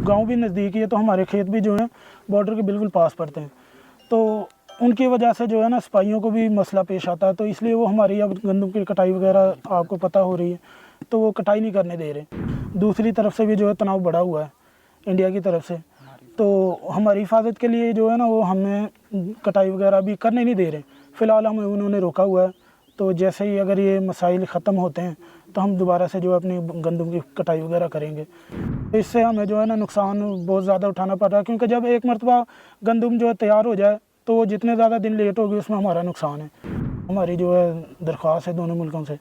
गांव भी नज़दीक ही है, तो हमारे खेत भी जो हैं बॉर्डर के बिल्कुल पास पड़ते हैं, तो उनकी वजह से जो है ना सिपाहियों को भी मसला पेश आता है। तो इसलिए वो हमारी अब गंदम की कटाई वगैरह आपको पता हो रही है, तो वो कटाई नहीं करने दे रहे। दूसरी तरफ से भी जो है तनाव बढ़ा हुआ है इंडिया की तरफ से, तो हमारी हिफाजत के लिए जो है ना वो हमें कटाई वगैरह भी करने नहीं दे रहे। फ़िलहाल हमें उन्होंने रोका हुआ है, तो जैसे ही अगर ये मसाइल ख़त्म होते हैं तो हम दोबारा से जो है अपनी गंदम की कटाई वगैरह करेंगे। इससे हमें जो है ना नुकसान बहुत ज़्यादा उठाना पड़ रहा है, क्योंकि जब एक मरतबा गंदम जो है तैयार हो जाए तो वो जितने ज़्यादा दिन लेट होगी उसमें हमारा नुकसान है। हमारी जो है दरख्वास्त है दोनों मुल्कों से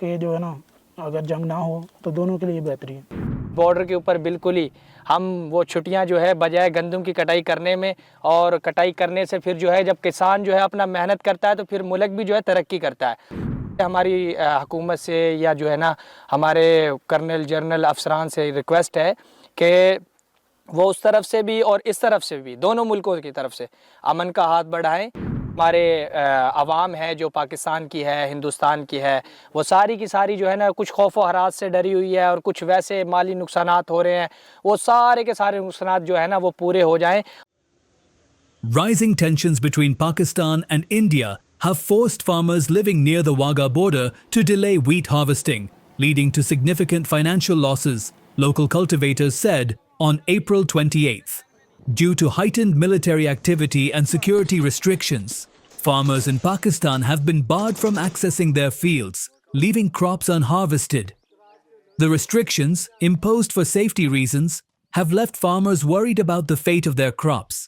कि जो है ना अगर जंग ना हो तो दोनों के लिए बेहतरी है। बॉर्डर के ऊपर बिल्कुल ही हम वो छुट्टियां जो है बजाय गंदम की कटाई करने में, और कटाई करने से फिर जो है जब किसान जो है अपना मेहनत करता है तो फिर मुल्क भी जो है तरक्की करता है। हमारी हुकूमत से या जो है ना हमारे कर्नल जनरल अफसरान से रिक्वेस्ट है कि वो उस तरफ से भी और इस तरफ से भी दोनों मुल्कों की तरफ से अमन का हाथ बढ़ाएं। हमारे अवाम है जो पाकिस्तान की है, हिंदुस्तान की है, वो सारी की सारी जो है ना कुछ खौफ व हरास से डरी हुई है, और कुछ वैसे माली नुकसानात हो रहे हैं, वो सारे के सारे नुकसानात जो है ना वो पूरे हो जाएं। Rising tensions between Pakistan and India have forced farmers living near the Wagah border to delay wheat harvesting, leading to significant financial losses, local cultivators said on April 28th. Due to heightened military activity and security restrictions, farmers in Pakistan have been barred from accessing their fields, leaving crops unharvested. The restrictions, imposed for safety reasons, have left farmers worried about the fate of their crops.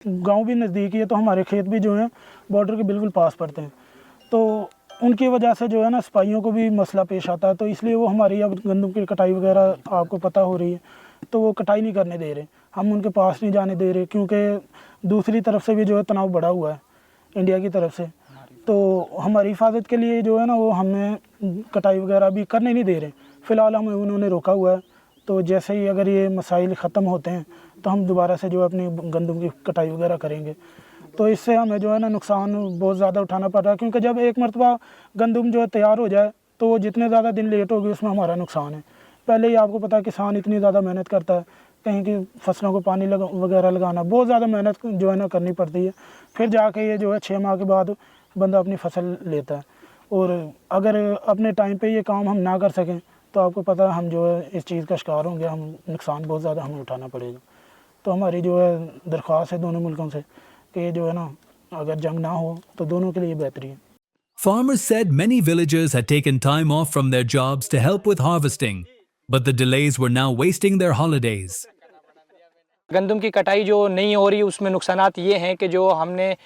गांव भी नज़दीक ही है, तो हमारे खेत भी जो हैं बॉर्डर के बिल्कुल पास पड़ते हैं, तो उनकी वजह से जो है ना सिपाहियों को भी मसला पेश आता है। तो इसलिए वो हमारी अब गंदम की कटाई वगैरह आपको पता हो रही है, तो वो कटाई नहीं करने दे रहे, हम उनके पास नहीं जाने दे रहे, क्योंकि दूसरी तरफ से भी जो है तनाव बढ़ा हुआ है इंडिया की तरफ से, तो हमारी हिफाजत के लिए जो है ना वो हमें कटाई वगैरह भी करने नहीं दे रहे। फ़िलहाल हमें उन्होंने रोका हुआ है, तो जैसे ही अगर ये मसाइल ख़त्म होते हैं तो हम दोबारा से जो है अपनी गंदम की कटाई वगैरह करेंगे। तो इससे हमें जो है ना नुकसान बहुत ज़्यादा उठाना पड़ रहा है, क्योंकि जब एक मरतबा गंदम जो है तैयार हो जाए तो वो जितने ज़्यादा दिन लेट होगी उसमें हमारा नुकसान है। पहले ही आपको पता है किसान इतनी ज़्यादा मेहनत करता है, कहीं की फसलों को पानी वगैरह लगाना बहुत ज़्यादा मेहनत जो है ना करनी पड़ती है, फिर जाके ये जो है 6 माह के बाद बंदा अपनी फसल लेता है। और अगर अपने टाइम पे ये काम हम ना कर सकें तो आपको पता है हम जो है इस चीज़ का शिकार होंगे, हम नुकसान बहुत ज़्यादा हमें उठाना पड़ेगा। तो हमारी जो है दरख्वास्त है दोनों मुल्कों से कि जो है ना अगर जंग ना हो तो दोनों के लिए बेहतरी है। Farmers said many villagers had taken time off from their jobs to help with harvesting, but the delays were now wasting their holidays. गंदम की कटाई जो नहीं हो रही उसमें नुकसानात ये हैं कि जो हमने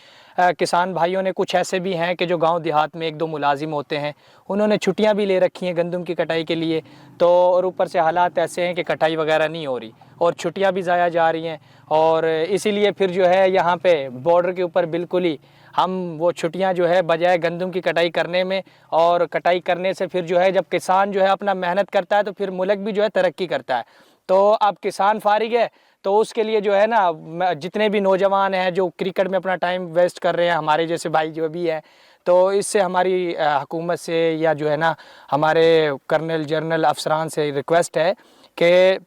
किसान भाइयों ने, कुछ ऐसे भी हैं कि जो गांव देहात में 1-2 मुलाजिम होते हैं, उन्होंने छुट्टियां भी ले रखी हैं गंदम की कटाई के लिए, तो और ऊपर से हालात ऐसे हैं कि कटाई वगैरह नहीं हो रही और छुट्टियां भी ज़ाया जा रही हैं, और इसीलिए फिर जो है यहाँ पे बॉर्डर के ऊपर बिल्कुल ही हम वो छुट्टियां जो है बजाय गंदम की कटाई करने में, और कटाई करने से फिर जो है जब किसान जो है अपना मेहनत करता है तो फिर मुल्क भी जो है तरक्की करता है। तो अब किसान फारिग है, तो उसके लिए जो है ना जितने भी नौजवान हैं जो क्रिकेट में अपना टाइम वेस्ट कर रहे हैं, हमारे जैसे भाई जो भी हैं, तो इससे हमारी हुकूमत से या जो है ना हमारे कर्नल जनरल अफसरान से रिक्वेस्ट है कि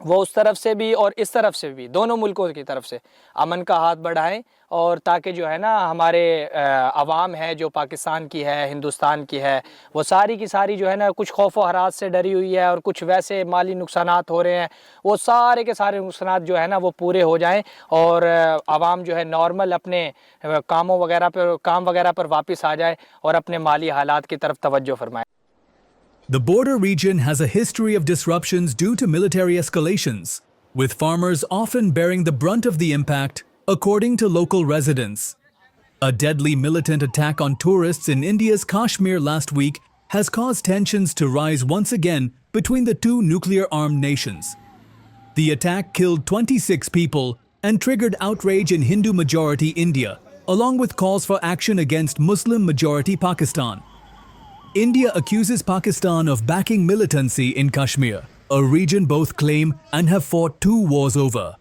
वो उस तरफ से भी और इस तरफ से भी दोनों मुल्कों की तरफ से अमन का हाथ बढ़ाएं, और ताकि जो है ना हमारे अवाम है जो पाकिस्तान की है, हिंदुस्तान की है, वो सारी की सारी जो है ना कुछ खौफ व हरास से डरी हुई है, और कुछ वैसे माली नुकसानात हो रहे हैं, वो सारे के सारे नुकसानात जो है ना वो पूरे हो जाएं, और अवाम जो है नॉर्मल अपने काम वगैरह पर वापस आ जाए और अपने माली हालात की तरफ तवज्जो फरमाए। The border region has a history of disruptions due to military escalations, with farmers often bearing the brunt of the impact, according to local residents. A deadly militant attack on tourists in India's Kashmir last week has caused tensions to rise once again between the two nuclear-armed nations. The attack killed 26 people and triggered outrage in Hindu-majority India, along with calls for action against Muslim-majority Pakistan. India accuses Pakistan of backing militancy in Kashmir, a region both claim and have fought 2 wars over.